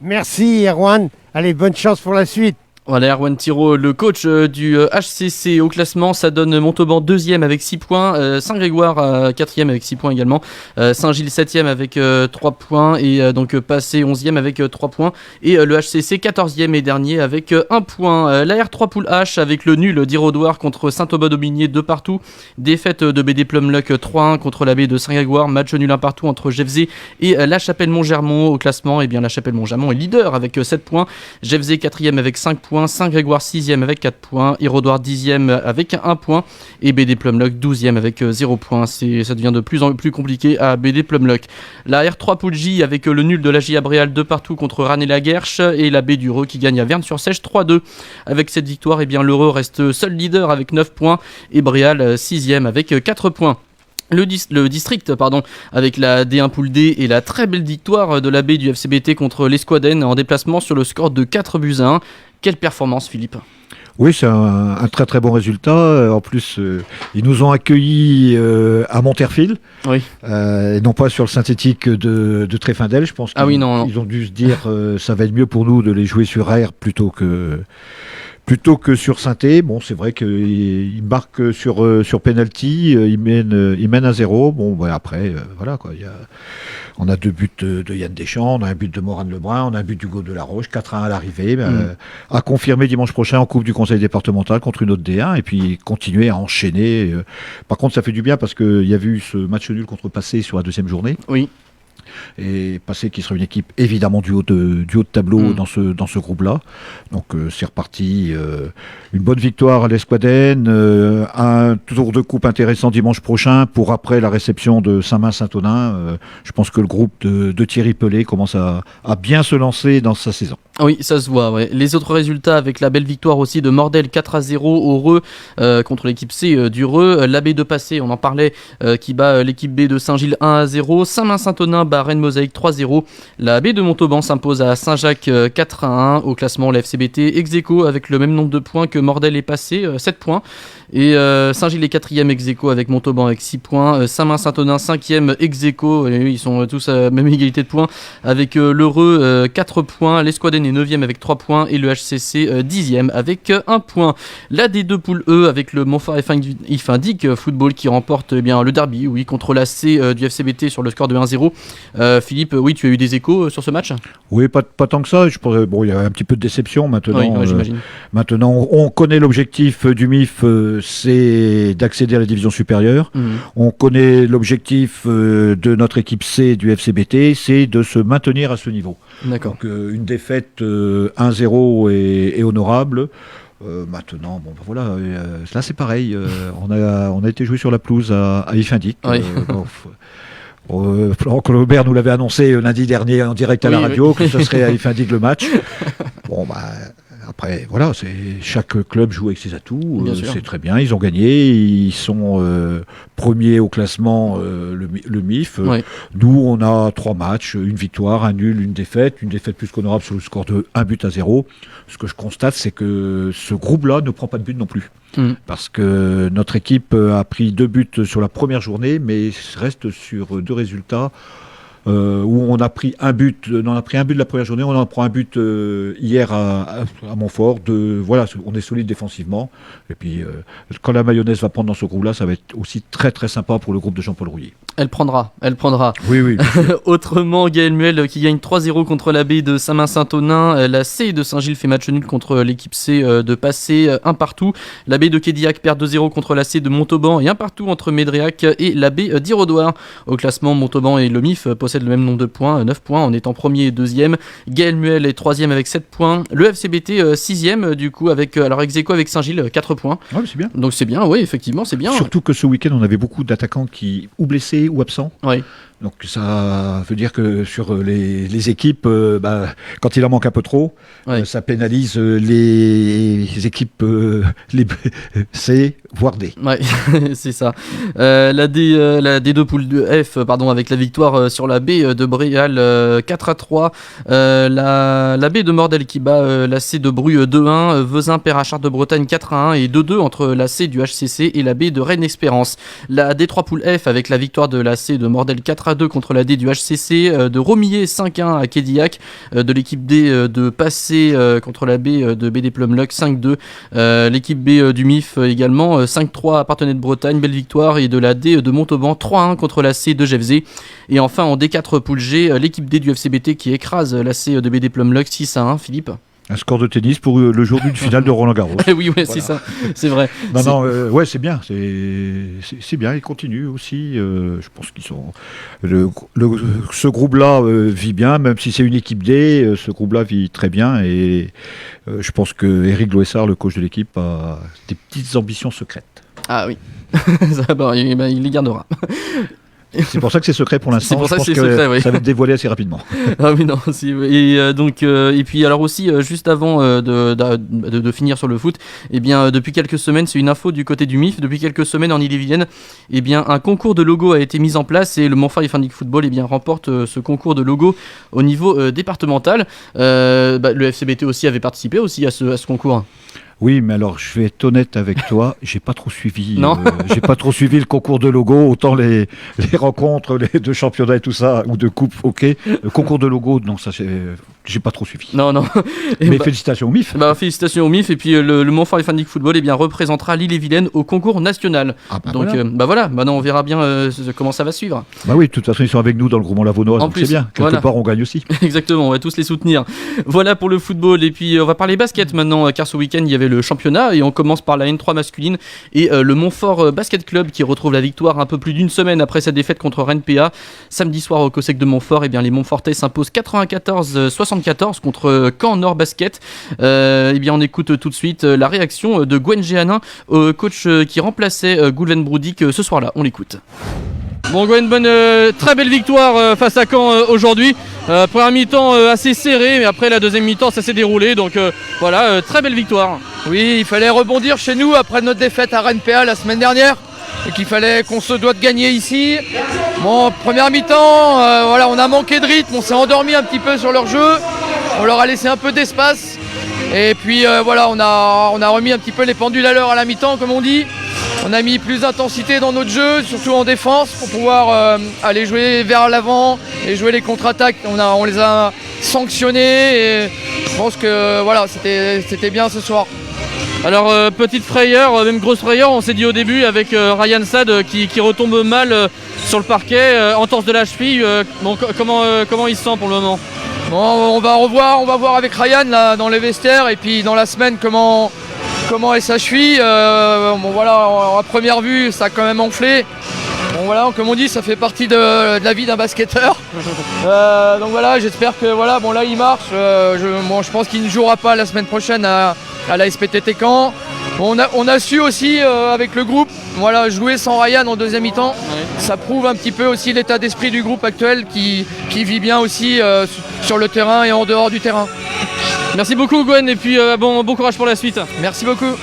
Merci Erwan. Allez, bonne chance pour la suite. Voilà, Erwan Thiraud, le coach du HCC au classement, ça donne Montauban 2e avec 6 points, Saint-Grégoire 4e avec 6 points également, Saint-Gilles 7e avec 3 points et donc Passé 11e avec 3 points et le HCC 14e et dernier avec 1 point. La R3 Poule H avec le nul d'Irodoire contre Saint-Aubin-d'Aubigné 2 partout, défaite de BD Plumluck 3-1 contre la baie de Saint-Grégoire, match nul 1 partout entre Jefzé et La Chapelle-Montgermont au classement. Et bien La Chapelle-Montgermont est leader avec 7 points, Jefzé 4e avec 5 points, Saint-Grégoire 6e avec 4 points, Irodoire 10e avec 1 point et BD Plumluck 12e avec 0 points. Ça devient de plus en plus compliqué à BD Plumluck. La R3 Poule J avec le nul de la J Bréal 2 partout contre Ranné-la-Guerche et la baie du Reux qui gagne à Verne-sur-Sèche 3-2. Avec cette victoire, et bien l'Heureux reste seul leader avec 9 points et Bréal 6e avec 4 points. Le district, avec la D1 Poule D et la très belle victoire de la baie du FCBT contre l'Esquadène en déplacement sur le score de 4-1. Quelle performance, Philippe? Oui, c'est un très très bon résultat. En plus, ils nous ont accueillis à Monterfil, oui. Et non pas sur le synthétique de Tréfindel. Je pense qu'ils non. Ils ont dû se dire ça va être mieux pour nous de les jouer sur air plutôt que plutôt que sur Saint-Étienne. Bon, c'est vrai qu'il marque sur penalty, il mène à 0. Bon, après, voilà quoi. On a 2 buts de Yann Deschamps, on a un but de Morane Lebrun, on a un but d'Hugo Delaroche, 4-1 à l'arrivée, à confirmer dimanche prochain en Coupe du Conseil départemental contre une autre D1, et puis continuer à enchaîner. Par contre, ça fait du bien parce qu'il y a eu ce match nul contre Passé sur la 2e journée. Oui. Et Passé qui sera une équipe évidemment du haut de tableau dans ce groupe-là. Donc c'est reparti. Une bonne victoire à l'Esquadène, un tour de coupe intéressant dimanche prochain pour après la réception de Saint-Main-Saint-Onin. Je pense que le groupe de Thierry Pelé commence à bien se lancer dans sa saison. Oui, ça se voit. Ouais. Les autres résultats avec la belle victoire aussi de Mordel 4-0 au Reux contre l'équipe C du Reux. L'Abbé de Passé, on en parlait, qui bat l'équipe B de Saint-Gilles 1-0. Saint-Main-Saint-Onin bat Rennes Mosaïque 3-0. La B de Montauban s'impose à Saint-Jacques 4-1. Au classement, la FCBT ex-aequo avec le même nombre de points que Mordel est passé, 7 points. Et Saint-Gilles est 4e ex-aequo avec Montauban avec 6 points. Saint-Main-Saint-Onin 5e ex-aequo. Ils sont tous à même égalité de points avec l'Heureux 4 points. L'Esquadène est 9e avec 3 points et le HCC 10e avec 1 point. La D2 poule E avec le Montfort Ifindic Football qui remporte le derby contre la C du FCBT sur le score de 1-0. Philippe, oui, tu as eu des échos sur ce match ? Oui, pas tant que ça. Bon, il y a un petit peu de déception maintenant. Oui, j'imagine. Maintenant, on connaît l'objectif du MIF, c'est d'accéder à la division supérieure. On connaît l'objectif de notre équipe C du FCBT, c'est de se maintenir à ce niveau. D'accord. Donc une défaite 1-0 est honorable. Maintenant, voilà, là c'est pareil. On a été joué sur la pelouse à Ifindic. Oui. Florent Colobert nous l'avait annoncé lundi dernier en direct à la radio que ce serait à Ifindic le match. Après, voilà, chaque club joue avec ses atouts, c'est très bien, ils ont gagné, ils sont premiers au classement, le MIF. Nous, on a 3 matchs, une victoire, un nul, une défaite plus qu'honorable sur le score de 1-0. Ce que je constate, c'est que ce groupe-là ne prend pas de but non plus. Parce que notre équipe a pris 2 buts sur la première journée, mais reste sur 2 résultats. Où on a pris un but de la première journée, on en prend un but hier à Montfort. Voilà, on est solide défensivement. Et puis, quand la mayonnaise va prendre dans ce groupe-là, ça va être aussi très très sympa pour le groupe de Jean-Paul Rouillet. Elle prendra. Oui. Autrement, Gaël Muel qui gagne 3-0 contre la B de Saint-Main-Saint-Onin. La C de Saint-Gilles fait match nul contre l'équipe C de Passé, 1 partout. La B de Quédillac perd 2-0 contre la C de Montauban et 1 partout entre Médriac et la B d'Irodoire. Au classement, Montauban et le MIF possèdent le même nombre de points, 9 points en étant premier et deuxième. Gaël Muel est 3e avec 7 points. Le FCBT 6e du coup avec ex-aequo avec Saint-Gilles 4 points. Ouais, c'est bien. Donc c'est bien, oui, effectivement, c'est bien. Surtout que ce week-end, on avait beaucoup d'attaquants qui ou blessés ou absents. Oui. Donc ça veut dire que sur les équipes, quand il en manque un peu trop, ça pénalise les équipes C, voire D. Ouais, c'est ça. La D2 poule F, avec la victoire sur la B de Bréal 4-3. La B de Mordel qui bat la C de Bru 2-1. Vezin perd à Chartres de Bretagne 4-1 et 2-2 entre la C du HCC et la B de Rennes Espérance. La D3 poule F avec la victoire de la C de Mordel 4-2 contre la D du HCC, de Romillet 5-1 à Quédillac, de l'équipe D de Passé contre la B de BD Plumluck 5-2, l'équipe B du MIF également 5-3 à Parthenay de Bretagne, belle victoire, et de la D de Montauban 3-1 contre la C de Jevzé. Et enfin en D4 poule G, l'équipe D du FCBT qui écrase la C de BD Plumluck 6-1, Philippe. Un score de tennis pour le jour d'une finale de Roland-Garros. Oui, voilà. C'est ça, c'est vrai. C'est bien, c'est bien, ils continuent aussi. Je pense qu'ils sont. Ce groupe-là vit bien, même si c'est une équipe D, ce groupe-là vit très bien. Et je pense que Éric Loessard, le coach de l'équipe, a des petites ambitions secrètes. Ah oui, il les gardera. C'est pour ça que c'est secret pour l'instant. C'est pour ça que c'est secret, oui. Ça va être dévoilé assez rapidement. Ah oui, non, et puis alors aussi, juste avant de finir sur le foot, depuis quelques semaines, c'est une info du côté du MIF, depuis quelques semaines en Ille-et-Vilaine, un concours de logo a été mis en place et le Montfort Ifindic Football remporte ce concours de logo au niveau départemental. Le FCBT aussi avait participé aussi à ce concours. Oui, mais alors je vais être honnête avec toi, j'ai pas trop suivi. J'ai pas trop suivi le concours de logo, autant les rencontres de championnat et tout ça, ou de coupe, ok. Le concours de logo, non, ça j'ai pas trop suivi. Non. Mais félicitations au MIF. Félicitations au MIF. Et puis le Montfort Leaf Football représentera l'Ille-et-Vilaine au concours national. Donc voilà. Maintenant on verra bien comment ça va suivre. Bah oui, de toute façon ils sont avec nous dans le groupement Lavonnoise, donc c'est bien. Quelque part on gagne aussi. Exactement, on va tous les soutenir. Voilà pour le football. Et puis on va parler basket maintenant, car ce week-end il y avait le championnat et on commence par la N3 masculine et le Montfort Basket Club qui retrouve la victoire un peu plus d'une semaine après sa défaite contre Rennes PA. Samedi soir au COSEC de Montfort, les Montfortais s'imposent 94-74 contre Caen Nord Basket. On écoute tout de suite la réaction de Gwen Géanin, coach qui remplaçait Goulven Broudik ce soir-là. On l'écoute. Bon Gwen, très belle victoire face à Caen aujourd'hui. Première mi-temps assez serré, mais après la deuxième mi-temps ça s'est déroulé, donc très belle victoire. Oui, il fallait rebondir chez nous après notre défaite à Rennes PA la semaine dernière, et qu'il fallait qu'on se doit de gagner ici. Bon, première mi-temps, on a manqué de rythme, on s'est endormi un petit peu sur leur jeu, on leur a laissé un peu d'espace, et puis on a remis un petit peu les pendules à l'heure à la mi-temps comme on dit. On a mis plus d'intensité dans notre jeu, surtout en défense, pour pouvoir aller jouer vers l'avant et jouer les contre-attaques. On les a sanctionnés et je pense que c'était bien ce soir. Alors petite frayeur, même grosse frayeur, on s'est dit au début avec Ryan Sad qui retombe mal sur le parquet, entorse de la cheville. Comment il se sent pour le moment? Bon, on va voir avec Ryan là, dans les vestiaires et puis dans la semaine comment est sa cheville. À première vue ça a quand même enflé. Comme on dit, ça fait partie de la vie d'un basketteur. J'espère que là il marche. Je pense qu'il ne jouera pas la semaine prochaine à la SPTT Caen. On a su aussi avec le groupe jouer sans Ryan en deuxième mi-temps. Ça prouve un petit peu aussi l'état d'esprit du groupe actuel qui vit bien aussi sur le terrain et en dehors du terrain. Merci beaucoup Gwen et puis bon courage pour la suite. Merci beaucoup.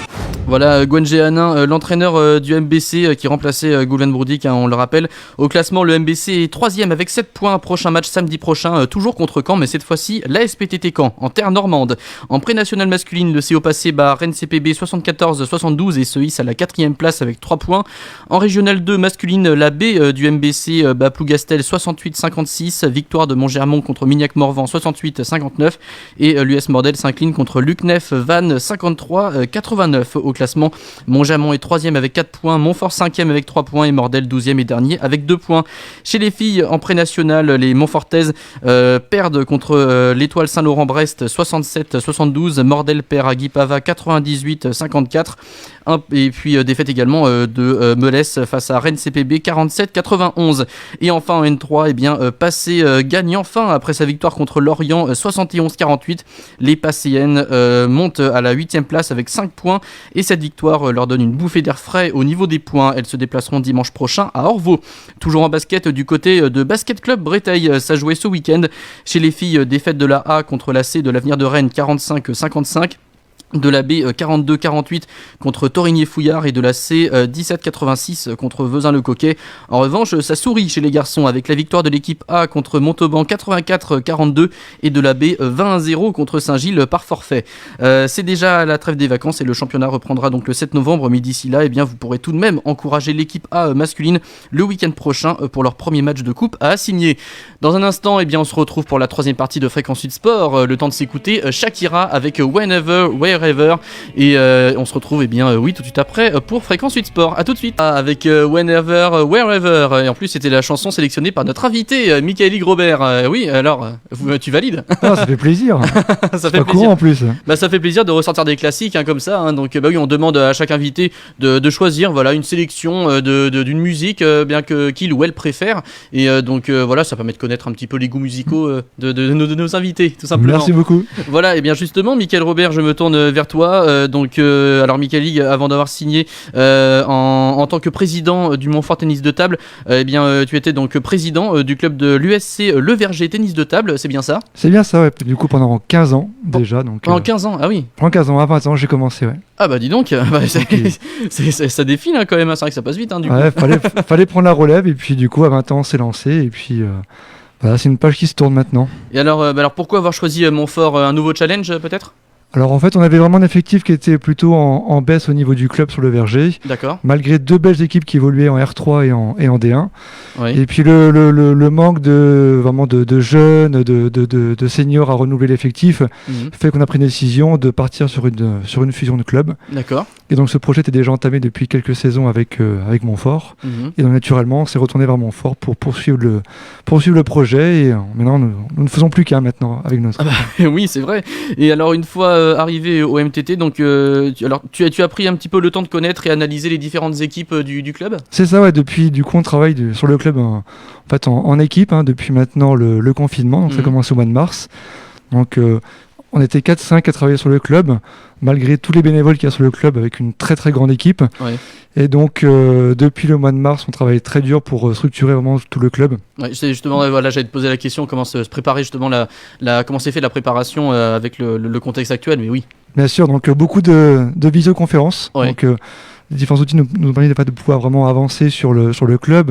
Voilà Gwen Géanin, l'entraîneur du MBC qui remplaçait Goulven Broudik, on le rappelle. Au classement, le MBC est 3ème avec 7 points. Prochain match samedi prochain, toujours contre Caen, mais cette fois-ci la SPTT Caen, en terre normande. En pré-nationale masculine, le CO passé bat Rennes CPB 74-72 et se hisse à la 4ème place avec 3 points. En régionale 2 masculine, la B du MBC bat Plougastel 68-56. Victoire de Montgermont contre Mignac-Morvan 68-59. Et l'US Mordel s'incline contre Lucnef Vannes 53-89. Au classement, Montgermont est 3ème avec 4 points, Montfort 5ème avec 3 points et Mordel 12ème et dernier avec 2 points. Chez les filles, en pré-nationale, les Montfortaises perdent contre l'Étoile Saint-Laurent-Brest 67-72, Mordel perd à Guipava 98-54. Et puis défaite également de Melès face à Rennes CPB 47-91. Et enfin en N3, Passé gagne enfin après sa victoire contre Lorient 71-48. Les Passéennes montent à la 8ème place avec 5 points et cette victoire leur donne une bouffée d'air frais au niveau des points. Elles se déplaceront dimanche prochain à Orvaux. Toujours en basket du côté de Basket Club Breteil, ça jouait ce week-end. Chez les filles, défaite de la A contre la C de l'Avenir de Rennes 45-55. De la B 42-48 contre Torigné-Fouillard et de la C 17-86 contre Vezin-le-Coquet. En revanche, ça sourit chez les garçons avec la victoire de l'équipe A contre Montauban 84-42 et de la B 20-0 contre Saint-Gilles par forfait. C'est déjà la trêve des vacances et le championnat reprendra donc le 7 novembre, mais d'ici là, vous pourrez tout de même encourager l'équipe A masculine le week-end prochain pour leur premier match de coupe à assigner. Dans un instant, on se retrouve pour la 3ème partie de Fréquence Sud Sport. Le temps de s'écouter Shakira avec Whenever, Wherever. Et on se retrouve tout de suite après pour Fréquence 8 Sport. A tout de suite avec Whenever, Wherever. Et en plus c'était la chanson sélectionnée par notre invité Michael Grobert. Tu valides? Ça fait plaisir. Ça fait pas plaisir courant en plus. Ça fait plaisir de ressortir des classiques comme ça. Donc on demande à chaque invité de choisir une sélection d'une musique qu'il ou elle préfère. Et ça permet de connaître un petit peu les goûts musicaux de nos invités tout simplement. Merci beaucoup. Voilà, et bien justement Michael Robert, je me tourne vers toi. Alors Michael, avant d'avoir signé en tant que président du Montfort Tennis de Table, tu étais donc président du club de l'USC Le Verger Tennis de Table, c'est bien ça? C'est bien ça, ouais. Du coup pendant 15 ans déjà. Pendant 15 ans, ah oui. Pendant 15 ans, à 20 ans j'ai commencé, ouais. Ah bah dis donc, ça défile quand même, c'est vrai que ça passe vite du coup. Fallait prendre la relève et puis du coup à 20 ans on s'est lancé et puis... c'est une page qui se tourne maintenant. Et alors pourquoi avoir choisi Montfort, un nouveau challenge peut-être? Alors en fait, on avait vraiment un effectif qui était plutôt en baisse au niveau du club sur le Verger. D'accord. Malgré 2 belles équipes qui évoluaient en R3 et en D1. Oui. Et puis le manque de jeunes, de seniors à renouveler l'effectif fait qu'on a pris une décision de partir sur une fusion de clubs. D'accord. Et donc ce projet était déjà entamé depuis quelques saisons avec Montfort. Et donc naturellement, on s'est retourné vers Montfort pour poursuivre le projet. Et maintenant, nous ne faisons plus qu'un maintenant avec notre. Oui, c'est vrai. Et alors une fois arrivé au MTT, donc tu as pris un petit peu le temps de connaître et analyser les différentes équipes du club. C'est ça, ouais. Depuis, du coup, on travaille sur le club en équipe depuis maintenant le confinement. Donc ça a commencé au mois de mars. Donc on était 4-5 à travailler sur le club, malgré tous les bénévoles qu'il y a sur le club, avec une très très grande équipe. Ouais. Et donc depuis le mois de mars, on travaille très dur pour structurer vraiment tout le club. Ouais, justement, j'allais te poser la question, comment se préparer justement comment s'est fait la préparation avec le contexte actuel, mais oui. Bien sûr, donc beaucoup de visioconférences. Ouais. Donc les différents outils nous permettent de pouvoir vraiment avancer sur le club.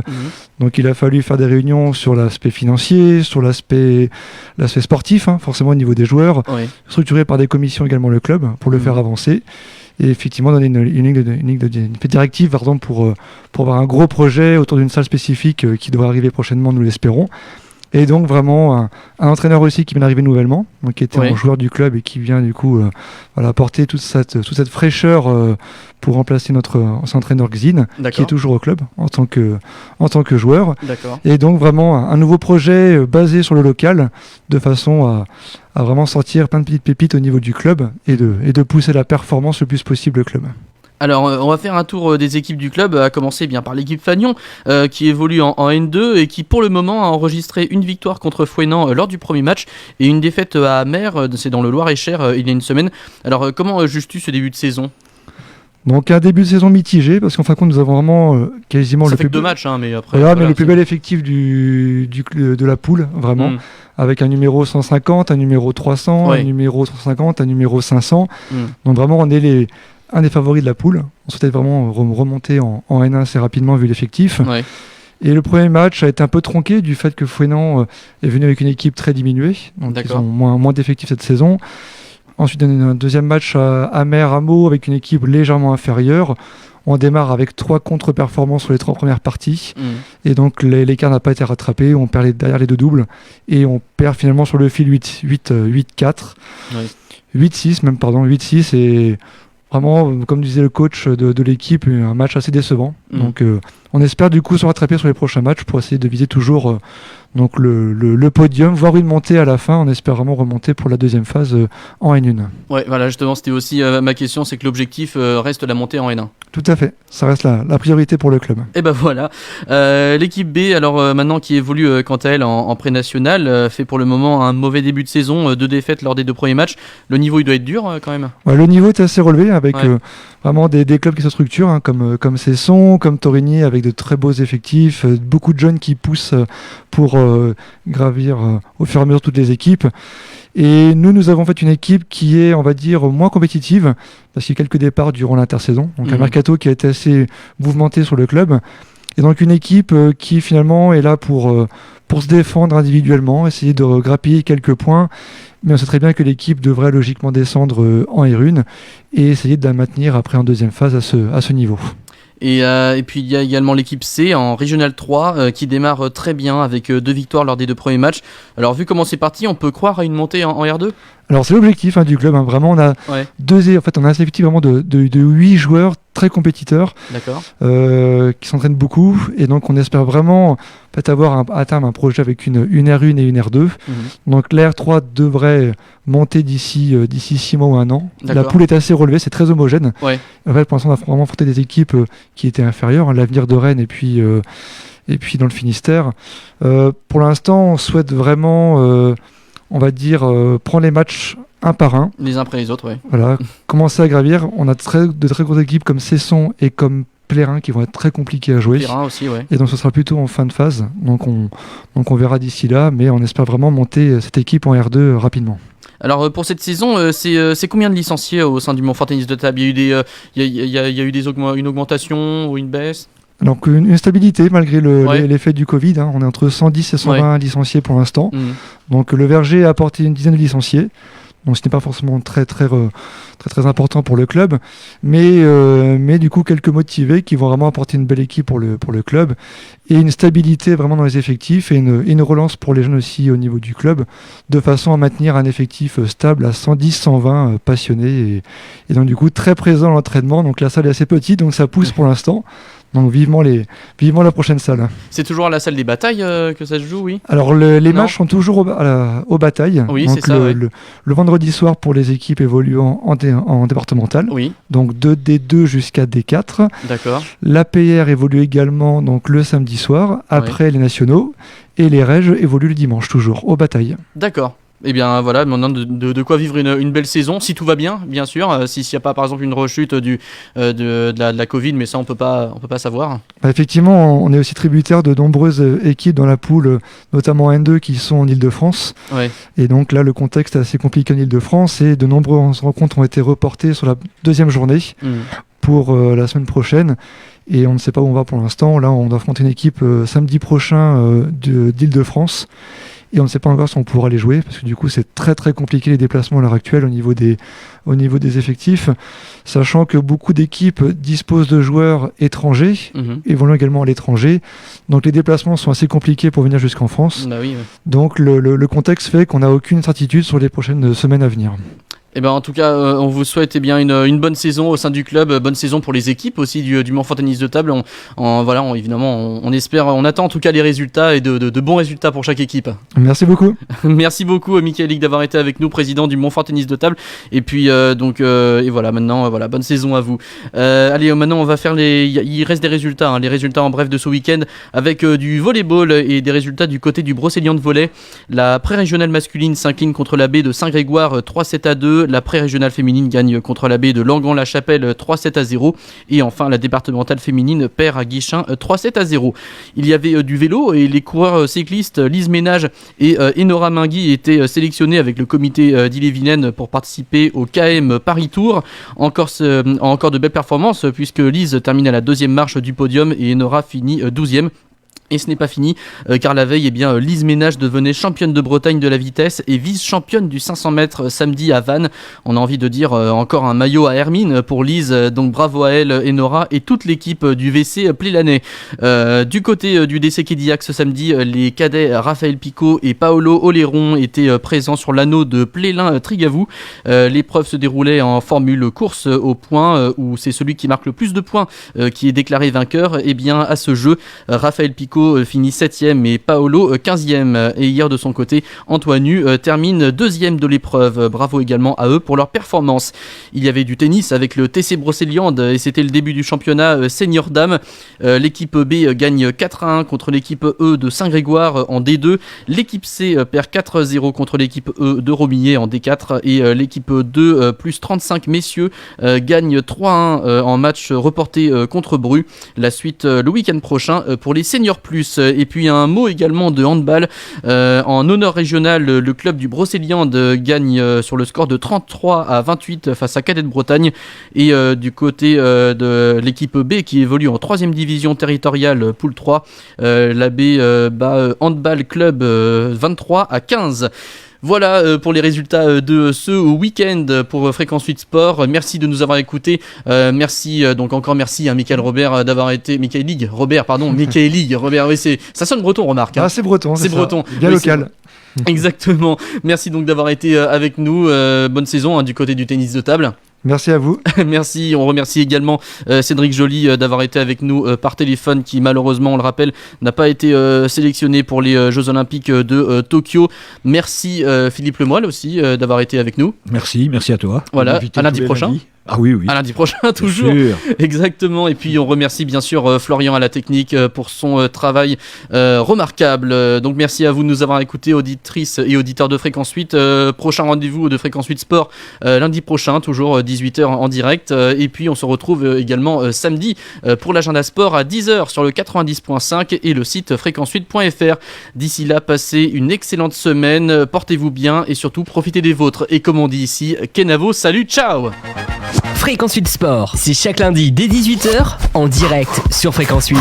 Donc il a fallu faire des réunions sur l'aspect financier, sur l'aspect sportif, forcément au niveau des joueurs, structuré par des commissions également le club pour le faire avancer. Et effectivement donner une ligne directive par exemple, pour avoir un gros projet autour d'une salle spécifique qui devrait arriver prochainement, nous l'espérons. Et donc vraiment un entraîneur aussi qui vient d'arriver nouvellement, donc qui était un joueur du club et qui vient du coup apporter toute cette fraîcheur pour remplacer notre ancien entraîneur Xine, qui est toujours au club en tant que joueur. D'accord. Et donc vraiment un nouveau projet basé sur le local, de façon à vraiment sortir plein de petites pépites au niveau du club et de pousser la performance le plus possible le club. Alors on va faire un tour des équipes du club, à commencer bien par l'équipe Fagnon qui évolue en N2 et qui pour le moment a enregistré une victoire contre Fouesnant lors du premier match et une défaite à Amer, c'est dans le Loir-et-Cher il y a une semaine. Alors comment juges-tu ce début de saison ? Donc un début de saison mitigé, parce qu'en fin de compte nous avons vraiment quasiment ça fait que 2 matchs, mais après... mais le plus bel effectif de la poule, vraiment, avec un numéro 150, un numéro 300, un numéro 150, un numéro 500. Donc vraiment on est un des favoris de la poule. On souhaitait vraiment remonter en N1 assez rapidement vu l'effectif. Ouais. Et le premier match a été un peu tronqué du fait que Fouesnant est venu avec une équipe très diminuée. Donc ils ont moins d'effectifs cette saison. Ensuite, un deuxième match à Amer-Hameau avec une équipe légèrement inférieure. On démarre avec 3 contre-performances sur les 3 premières parties. Et donc l'écart n'a pas été rattrapé. On perd derrière les 2 doubles. Et on perd finalement sur le fil 8-4. 8-6 même, pardon. 8-6 et... Vraiment, comme disait le coach de l'équipe, un match assez décevant. Donc on espère du coup se rattraper sur les prochains matchs pour essayer de viser toujours donc le podium, voire une montée à la fin. On espère vraiment remonter pour la deuxième phase en N1. Ouais, voilà, justement, c'était aussi ma question, c'est que l'objectif reste la montée en N1. Tout à fait, ça reste la priorité pour le club. Et ben voilà, l'équipe B, alors maintenant qui évolue quant à elle en pré-national, fait pour le moment un mauvais début de saison, 2 défaites lors des 2 premiers matchs. Le niveau il doit être dur quand même. Ouais, le niveau est assez relevé avec vraiment des clubs qui se structurent, comme Cesson, comme Torigny, avec de très beaux effectifs, beaucoup de jeunes qui poussent pour gravir au fur et à mesure toutes les équipes. Et nous avons fait une équipe qui est, on va dire, moins compétitive, parce qu'il y a quelques départs durant l'intersaison. Donc un mercato qui a été assez mouvementé sur le club. Et donc une équipe qui finalement est là pour se défendre individuellement, essayer de grappiller quelques points. Mais on sait très bien que l'équipe devrait logiquement descendre en R1 et essayer de la maintenir après en deuxième phase à ce niveau. Et puis il y a également l'équipe C en Régional 3 qui démarre très bien avec 2 victoires lors des 2 premiers matchs. Alors vu comment c'est parti, on peut croire à une montée en R2 ? Alors c'est l'objectif du club, vraiment on a on a un effectif vraiment de 8 joueurs très compétiteurs qui s'entraînent beaucoup et donc on espère vraiment avoir à terme un projet avec une R1 et une R2. Donc la R3 devrait monter d'ici 6 mois ou 1 an. La poule est assez relevée, c'est très homogène. En fait, pour l'instant on a vraiment affronté des équipes qui étaient inférieures, l'Avenir de Rennes et puis dans le Finistère. Pour l'instant on souhaite vraiment on va dire prendre les matchs un par un. Les uns après les autres, Voilà, commencer à gravir. On a de très grosses équipes comme Cesson et comme Plérin qui vont être très compliqués à jouer. Plérin aussi, Et donc ce sera plutôt en fin de phase. Donc on verra d'ici là, mais on espère vraiment monter cette équipe en R2 rapidement. Alors pour cette saison, c'est combien de licenciés au sein du Montfort Tennis de Table ? Il y a eu une augmentation ou une baisse ? Donc une stabilité malgré l'effet du Covid, on est entre 110 et 120 licenciés pour l'instant. Donc le Verger a apporté une dizaine de licenciés. Donc ce n'est pas forcément très important pour le club, mais du coup quelques motivés qui vont vraiment apporter une belle équipe pour le club et une stabilité vraiment dans les effectifs et une relance pour les jeunes aussi au niveau du club, de façon à maintenir un effectif stable à 110-120 passionnés et donc du coup très présent à l'entraînement. Donc la salle est assez petite, donc ça pousse pour l'instant. Donc vivement la prochaine salle. C'est toujours à la salle des batailles que ça se joue, oui. Alors les matchs sont toujours aux batailles. Oui, donc c'est ça. Le vendredi soir pour les équipes évoluant en départemental. Oui. Donc de D2 jusqu'à D4. D'accord. L'APR évolue également donc le samedi soir après les nationaux et les règes évoluent le dimanche toujours aux batailles. D'accord. Eh bien voilà, maintenant de quoi vivre une belle saison, si tout va bien, bien sûr. S'il n'y a pas par exemple une rechute de la Covid, mais ça on peut pas savoir. Effectivement, on est aussi tributaire de nombreuses équipes dans la poule, notamment N2 qui sont en Ile-de-France. Ouais. Et donc là, le contexte est assez compliqué en Ile-de-France et de nombreuses rencontres ont été reportées sur la deuxième journée pour la semaine prochaine. Et on ne sait pas où on va pour l'instant. Là, on doit affronter une équipe samedi prochain d'Ile-de-France. Et on ne sait pas encore si on pourra les jouer, parce que du coup c'est très très compliqué les déplacements à l'heure actuelle au niveau des effectifs, sachant que beaucoup d'équipes disposent de joueurs étrangers, évoluant également à l'étranger, donc les déplacements sont assez compliqués pour venir jusqu'en France. Bah oui, donc le contexte fait qu'on n'a aucune certitude sur les prochaines semaines à venir. Eh ben, en tout cas, on vous souhaite une bonne saison au sein du club, bonne saison pour les équipes aussi du Mont Tennis de Table. Évidemment, on espère, on attend en tout cas les résultats et de bons résultats pour chaque équipe. Merci beaucoup. Merci beaucoup, Michael Lick, d'avoir été avec nous, président du Mont Tennis de Table. Et puis, maintenant, bonne saison à vous. Allez, maintenant, on va faire il reste des résultats, les résultats en bref de ce week-end avec du volleyball et des résultats du côté du Brocéliande de volley. La pré-régionale masculine s'incline contre la baie de Saint-Grégoire 3-7-2. La pré-régionale féminine gagne contre la baie de Langon-la-Chapelle 3-7-0. Et enfin, la départementale féminine perd à Guichin 3-7-0. Il y avait du vélo et les coureurs cyclistes Lise Ménage et Enora Mingui étaient sélectionnés avec le comité d'Ille-et-Vilaine pour participer au KM Paris Tour. Encore de belles performances puisque Lise termine à la deuxième marche du podium et Enora finit 12e. Et ce n'est pas fini, car la veille, Lise Ménage devenait championne de Bretagne de la vitesse et vice-championne du 500 mètres samedi à Vannes. On a envie de dire encore un maillot à Hermine pour Lise, donc bravo à elle, Enora et toute l'équipe du WC Plélanais. Du côté du DC Kédillac ce samedi, les cadets Raphaël Picot et Paolo Oléron étaient présents sur l'anneau de Plélin-Trigavou. L'épreuve se déroulait en formule course au point, où c'est celui qui marque le plus de points qui est déclaré vainqueur. Et bien à ce jeu, Raphaël Picot finit 7e et Paolo 15e. Et hier de son côté, Antoine Hu termine 2e de l'épreuve. Bravo également à eux pour leur performance. Il y avait du tennis avec le TC Brocéliande et c'était le début du championnat senior dames. L'équipe B gagne 4-1 contre l'équipe E de Saint-Grégoire en D2. L'équipe C perd 4-0 contre l'équipe E de Romillet en D4 et l'équipe 2 plus 35 messieurs gagne 3-1 en match reporté contre Bru. La suite le week-end prochain pour les seniors plus. Et puis un mot également de handball en honneur régional, le club du Brocéliande gagne sur le score de 33-28 face à Cadet de Bretagne. Et du côté de l'équipe B qui évolue en 3e division territoriale poule 3, la B bat handball club 23-15. Voilà pour les résultats de ce week-end pour Fréquence 8 Sport. Merci de nous avoir écoutés. Merci à Michael Robert d'avoir été Michael Lick, Robert. Oui, ça sonne breton, remarque. Hein. Ah, c'est breton. C'est breton. Bien local. Exactement. Merci donc d'avoir été avec nous. Bonne saison du côté du tennis de table. Merci à vous. Merci, on remercie également Cédric Joly d'avoir été avec nous par téléphone, qui malheureusement, on le rappelle, n'a pas été sélectionné pour les Jeux Olympiques de Tokyo. Merci Philippe Lemoyle aussi d'avoir été avec nous. Merci à toi. Voilà, à lundi prochain. Ah oui. À lundi prochain, toujours. Exactement. Et puis on remercie bien sûr Florian à la technique pour son travail remarquable. Donc merci à vous de nous avoir écoutés, auditrices et auditeurs de Fréquence 8. Prochain rendez-vous de Fréquence 8 Sport lundi prochain, toujours 18h en direct. Et puis on se retrouve également samedi pour l'agenda sport à 10h sur le 90.5 et le site fréquence8.fr. D'ici là, passez une excellente semaine, portez-vous bien et surtout profitez des vôtres. Et comme on dit ici, Kenavo, salut, ciao. Fréquence 8 Sport, c'est chaque lundi dès 18h en direct sur Fréquence 8.